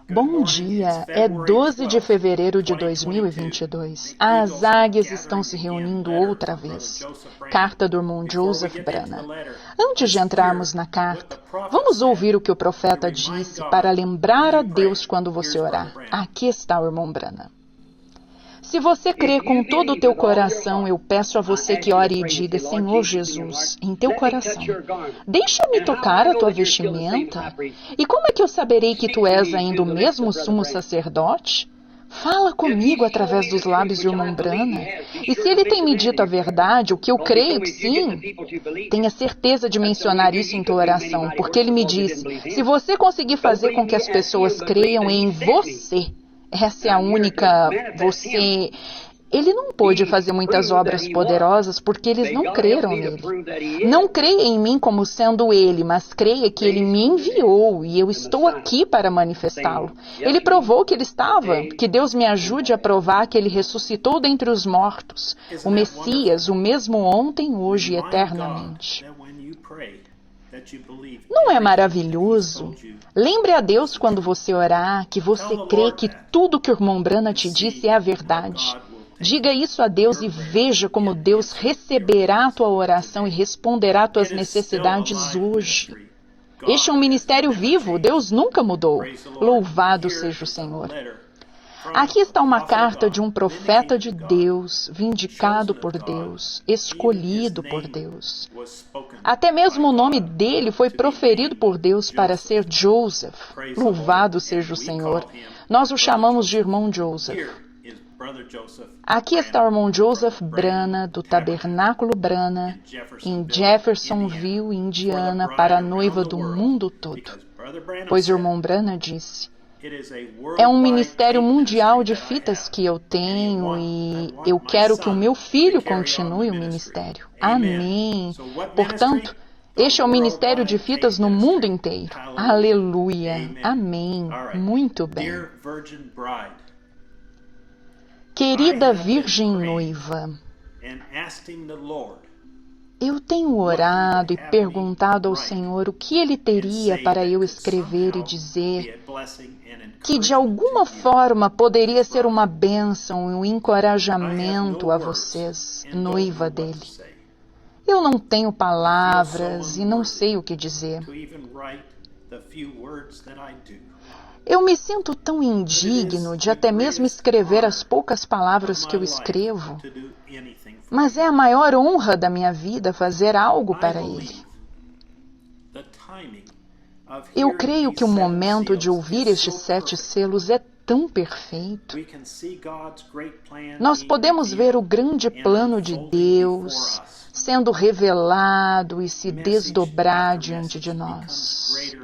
Bom dia, é 12 de fevereiro de 2022. As águias estão se reunindo outra vez. Carta do irmão Joseph Branham. Antes de entrarmos na carta, vamos ouvir o que o profeta disse para lembrar a Deus quando você orar. Aqui está o irmão Branham. Se você crê com todo o teu coração, eu peço a você que ore e diga, Senhor Jesus, em teu coração, deixa-me tocar a tua vestimenta. E como é que eu saberei que tu és ainda o mesmo sumo sacerdote? Fala comigo através dos lábios do irmão Branham. E se ele tem me dito a verdade, o que eu creio que sim, tenha certeza de mencionar isso em tua oração, porque ele me disse, se você conseguir fazer com que as pessoas creiam em você, essa é a única, você... Ele não pôde fazer muitas obras poderosas porque eles não creram nele. Não creia em mim como sendo ele, mas creia que ele me enviou e eu estou aqui para manifestá-lo. Ele provou que ele estava, que Deus me ajude a provar que ele ressuscitou dentre os mortos. O Messias, o mesmo ontem, hoje e eternamente. Não é maravilhoso? Lembre a Deus quando você orar que você crê que tudo que o irmão Branham te disse é a verdade. Diga isso a Deus e veja como Deus receberá a tua oração e responderá a tuas necessidades hoje. Este é um ministério vivo, Deus nunca mudou. Louvado seja o Senhor. Aqui está uma carta de um profeta de Deus, vindicado por Deus, escolhido por Deus. Até mesmo o nome dele foi proferido por Deus para ser Joseph. Louvado seja o Senhor. Nós o chamamos de irmão Joseph. Aqui está o irmão Joseph Branham, do Tabernáculo Branham, em Jeffersonville, Indiana, para a noiva do mundo todo. Pois o irmão Branham disse, é um ministério mundial de fitas que eu tenho e eu quero que o meu filho continue o ministério. Amém. Portanto, este é o ministério de fitas no mundo inteiro. Aleluia. Amém. Muito bem. Querida Virgem Noiva, eu tenho orado e perguntado ao Senhor o que Ele teria para eu escrever e dizer que de alguma forma poderia ser uma bênção e um encorajamento a vocês, noiva dele. Eu não tenho palavras e não sei o que dizer. Eu me sinto tão indigno de até mesmo escrever as poucas palavras que eu escrevo, mas é a maior honra da minha vida fazer algo para Ele. Eu creio que o momento de ouvir estes 7 selos é tão perfeito. Nós podemos ver o grande plano de Deus sendo revelado e se desdobrar diante de nós.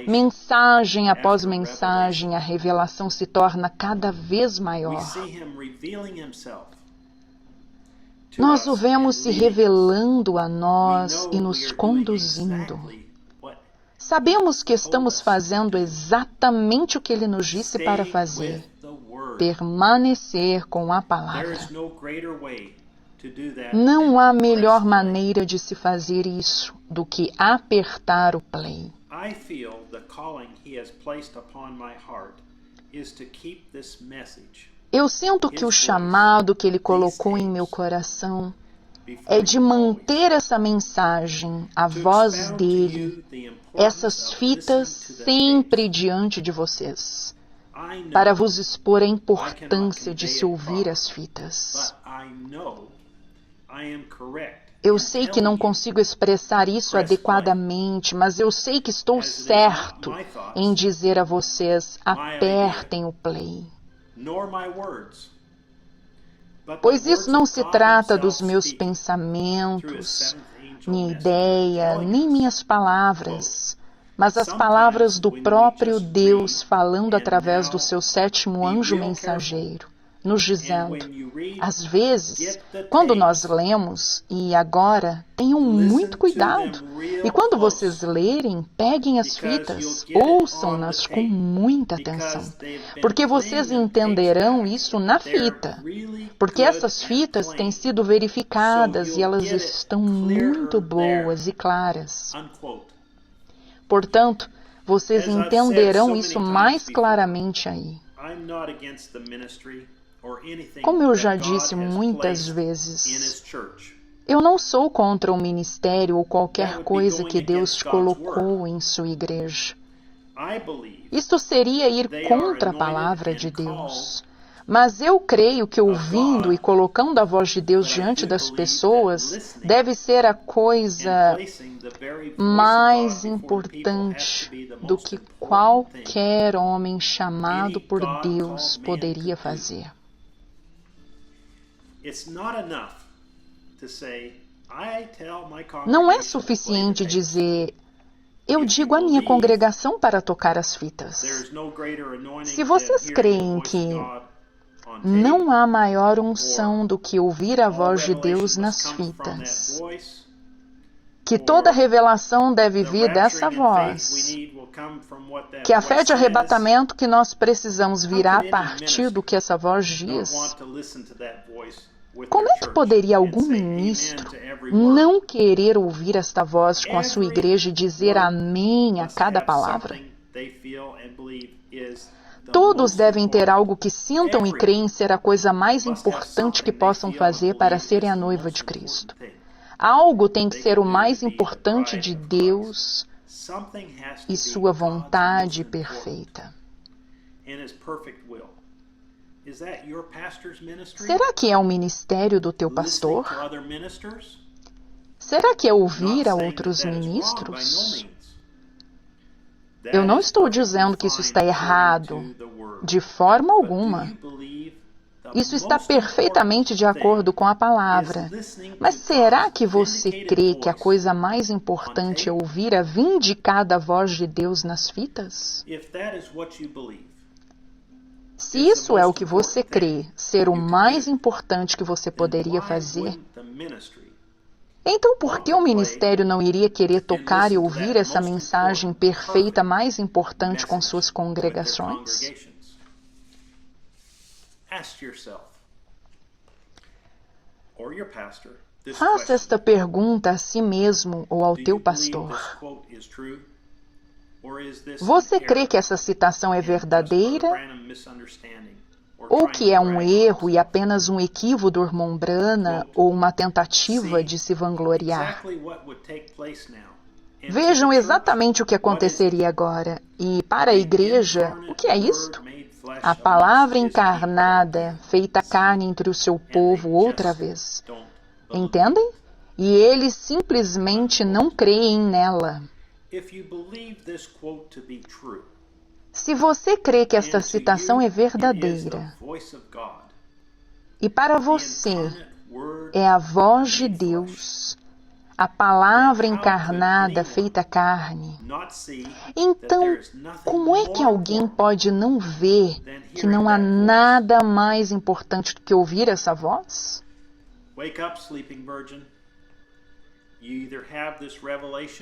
Mensagem após mensagem, a revelação se torna cada vez maior. Nós o vemos se revelando a nós e nos conduzindo. Sabemos que estamos fazendo exatamente o que Ele nos disse para fazer. Permanecer com a palavra. Não há melhor maneira de se fazer isso do que apertar o play. Eu sinto que o chamado que Ele colocou em meu coração é de manter essa mensagem, a voz dele, essas fitas sempre diante de vocês, para vos expor a importância de se ouvir as fitas. Eu sei que não consigo expressar isso adequadamente, mas eu sei que estou certo em dizer a vocês, apertem o play. Pois isso não se trata dos meus pensamentos, minha ideia, nem minhas palavras, mas as palavras do próprio Deus falando através do seu 7º anjo mensageiro, nos dizendo, às vezes, quando nós lemos, e agora, tenham muito cuidado, e quando vocês lerem, peguem as fitas, ouçam-nas com muita atenção, porque vocês entenderão isso na fita, porque essas fitas têm sido verificadas e elas estão muito boas e claras. Portanto, Vocês entenderão isso mais claramente aí. Como eu já disse muitas vezes, eu não sou contra o ministério ou qualquer coisa que Deus colocou em sua igreja. Isto seria ir contra a palavra de Deus. Mas eu creio que ouvindo e colocando a voz de Deus diante das pessoas deve ser a coisa mais importante do que qualquer homem chamado por Deus poderia fazer. Não é suficiente dizer, eu digo à minha congregação para tocar as fitas. Se vocês creem que não há maior unção do que ouvir a voz de Deus nas fitas, que toda revelação deve vir dessa voz, que a fé de arrebatamento que nós precisamos virá a partir do que essa voz diz, como é que poderia algum ministro não querer ouvir esta voz com a sua igreja e dizer amém a cada palavra? Todos devem ter algo que sintam e creem ser a coisa mais importante que possam fazer para serem a noiva de Cristo. Algo tem que ser o mais importante de Deus e sua vontade perfeita. Será que é o ministério do teu pastor? Será que é ouvir a outros ministros? Eu não estou dizendo que isso está errado, de forma alguma. Isso está perfeitamente de acordo com a palavra. Mas será que você crê que a coisa mais importante é ouvir a vindicada voz de Deus nas fitas? Se isso é o que você crê ser o mais importante que você poderia fazer, então por que o ministério não iria querer tocar e ouvir essa mensagem perfeita mais importante com suas congregações? Faça esta pergunta a si mesmo ou ao teu pastor. Você crê que essa citação é verdadeira? Ou que é um erro e apenas um equívoco do irmão Branham ou uma tentativa de se vangloriar? Vejam exatamente o que aconteceria agora. E para a igreja, o que é isto? A palavra encarnada, feita carne entre o seu povo outra vez. Entendem? E eles simplesmente não creem nela. Se você crê que esta citação é verdadeira, e para você é a voz de Deus, a palavra encarnada feita carne, então como é que alguém pode não ver que não há nada mais importante do que ouvir essa voz?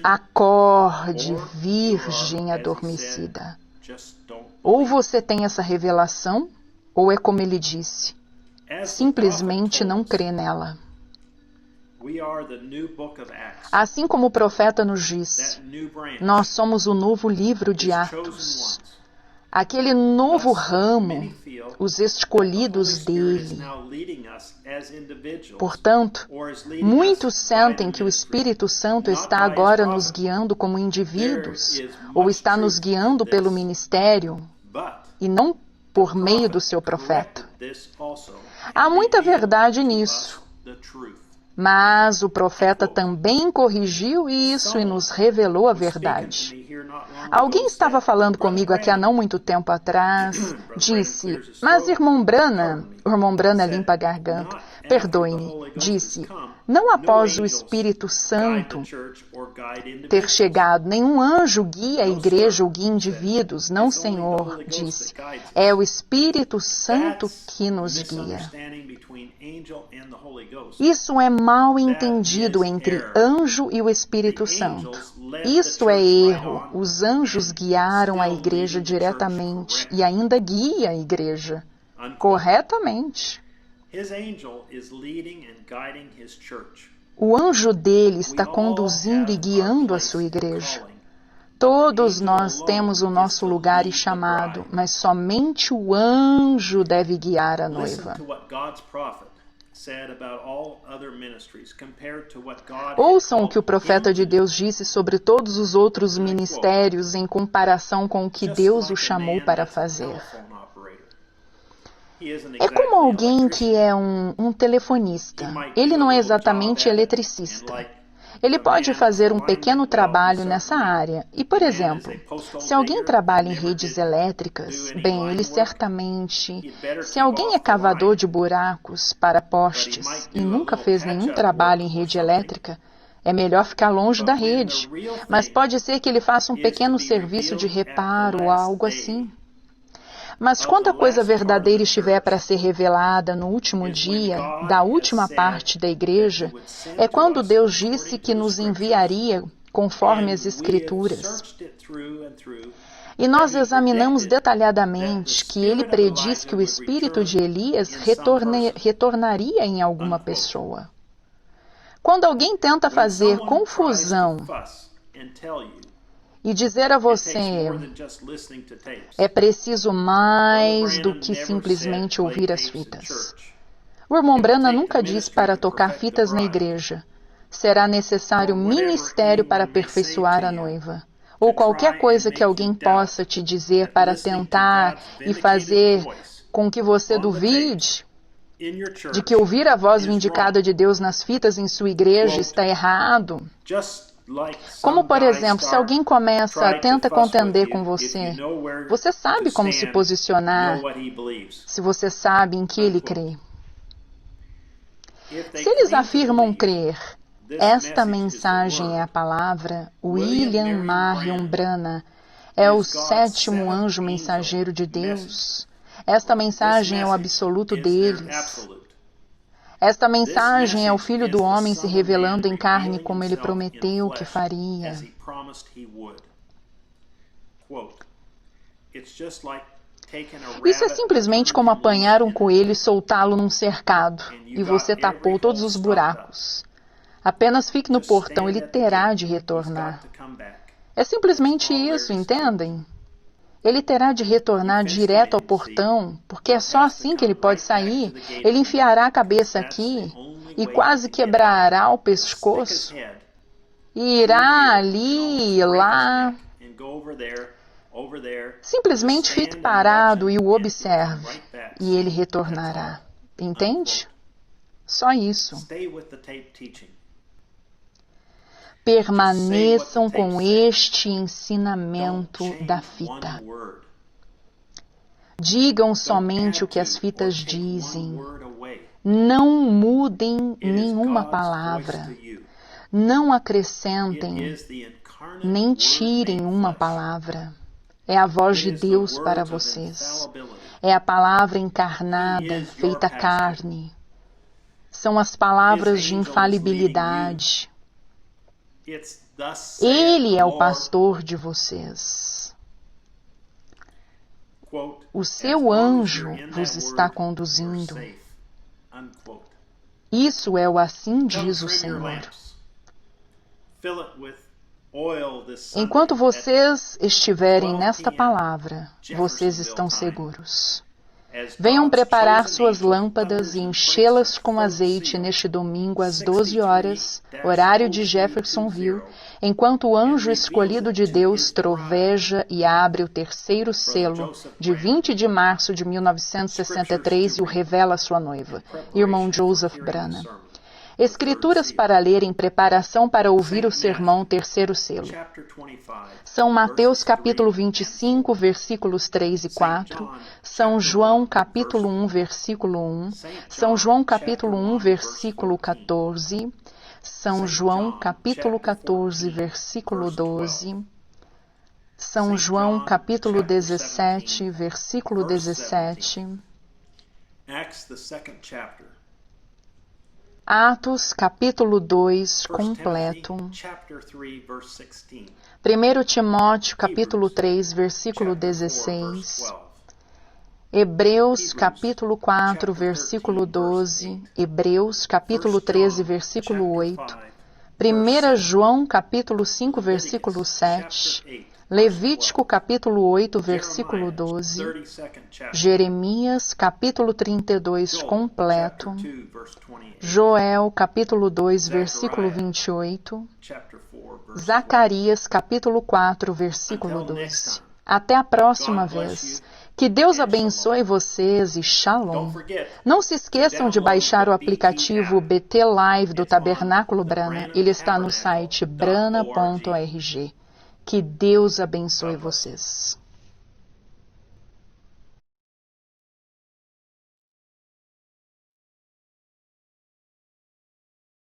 Acorde, virgem adormecida. Ou você tem essa revelação, ou é como ele disse, simplesmente não crê nela. Assim como o profeta nos disse, nós somos o novo livro de Atos. Aquele novo ramo, os escolhidos dele. Portanto, muitos sentem que o Espírito Santo está agora nos guiando como indivíduos, ou está nos guiando pelo ministério, e não por meio do seu profeta. Há muita verdade nisso. Mas o profeta também corrigiu isso e nos revelou a verdade. Alguém estava falando comigo aqui há não muito tempo atrás, disse, mas irmão Branham limpa a garganta, perdoe-me, disse, não após o Espírito Santo ter chegado, nenhum anjo guia a igreja ou guia indivíduos, não Senhor, disse, é o Espírito Santo que nos guia. Isso é mal entendido entre anjo e o Espírito Santo. Isso é erro. Os anjos guiaram a igreja diretamente e ainda guia a igreja corretamente. O anjo dele está conduzindo e guiando a sua igreja. Todos nós temos o nosso lugar e chamado, mas somente o anjo deve guiar a noiva. Ouçam o que o profeta de Deus disse sobre todos os outros ministérios em comparação com o que Deus o chamou para fazer. É como alguém que é um telefonista. Ele não é exatamente eletricista. Ele pode fazer um pequeno trabalho nessa área. E, por exemplo, se alguém trabalha em redes elétricas, bem, ele certamente... Se alguém é cavador de buracos para postes e nunca fez nenhum trabalho em rede elétrica, é melhor ficar longe da rede. Mas pode ser que ele faça um pequeno serviço de reparo ou algo assim. Mas quando a coisa verdadeira estiver para ser revelada no último dia, da última parte da igreja, é quando Deus disse que nos enviaria conforme as Escrituras. E nós examinamos detalhadamente que ele prediz que o espírito de Elias retornaria em alguma pessoa. Quando alguém tenta fazer confusão e dizer a você, é preciso mais do que simplesmente ouvir as fitas. O irmão Branham nunca disse para tocar fitas na igreja. Será necessário ministério para aperfeiçoar a noiva. Ou qualquer coisa que alguém possa te dizer para tentar e fazer com que você duvide de que ouvir a voz vindicada de Deus nas fitas em sua igreja está errado. Como, por exemplo, se alguém tenta contender com você, você sabe como se posicionar, se você sabe em que ele crê. Se eles afirmam crer, esta mensagem é a palavra, William Marion Branham é o 7º anjo mensageiro de Deus. Esta mensagem é o absoluto deles. Esta mensagem é o Filho do Homem se revelando em carne como ele prometeu que faria. Isso é simplesmente como apanhar um coelho e soltá-lo num cercado, e você tapou todos os buracos. Apenas fique no portão, ele terá de retornar. É simplesmente isso, entendem? Ele terá de retornar direto ao portão, porque é só assim que ele pode sair. Ele enfiará a cabeça aqui e quase quebrará o pescoço. E irá ali e lá. Simplesmente fique parado e o observe, e ele retornará. Entende? Só isso. Permaneçam com este ensinamento da fita. Digam somente o que as fitas dizem. Não mudem nenhuma palavra. Não acrescentem, nem tirem uma palavra. É a voz de Deus para vocês. É a palavra encarnada, feita carne. São as palavras de infalibilidade. Ele é o pastor de vocês. O seu anjo vos está conduzindo. Isso é o assim diz o Senhor. Enquanto vocês estiverem nesta palavra, vocês estão seguros. Venham preparar suas lâmpadas e enchê-las com azeite neste domingo às 12 horas, horário de Jeffersonville, enquanto o anjo escolhido de Deus troveja e abre o terceiro selo, de 20 de março de 1963, e o revela à sua noiva, irmão Joseph Branham. Escrituras para ler em preparação para ouvir o sermão terceiro selo. São Mateus capítulo 25, versículos 3 e 4, São João capítulo 1, versículo 1, São João capítulo 1, versículo 14, São João capítulo 14, versículo 12, São João capítulo 17, versículo 17, Atos, capítulo 2, completo. 1 Timóteo, capítulo 3, versículo 16. Hebreus, capítulo 4, versículo 12. Hebreus, capítulo 13, versículo 8. 1 João, capítulo 5, versículo 7. Levítico capítulo 8, versículo 12, Jeremias capítulo 32 completo, Joel capítulo 2, versículo 28, Zacarias capítulo 4, versículo 12. Até a próxima vez. Que Deus abençoe vocês e Shalom. Não se esqueçam de baixar o aplicativo BT Live do Tabernáculo Brana. Ele está no site brana.org. Que Deus abençoe vocês.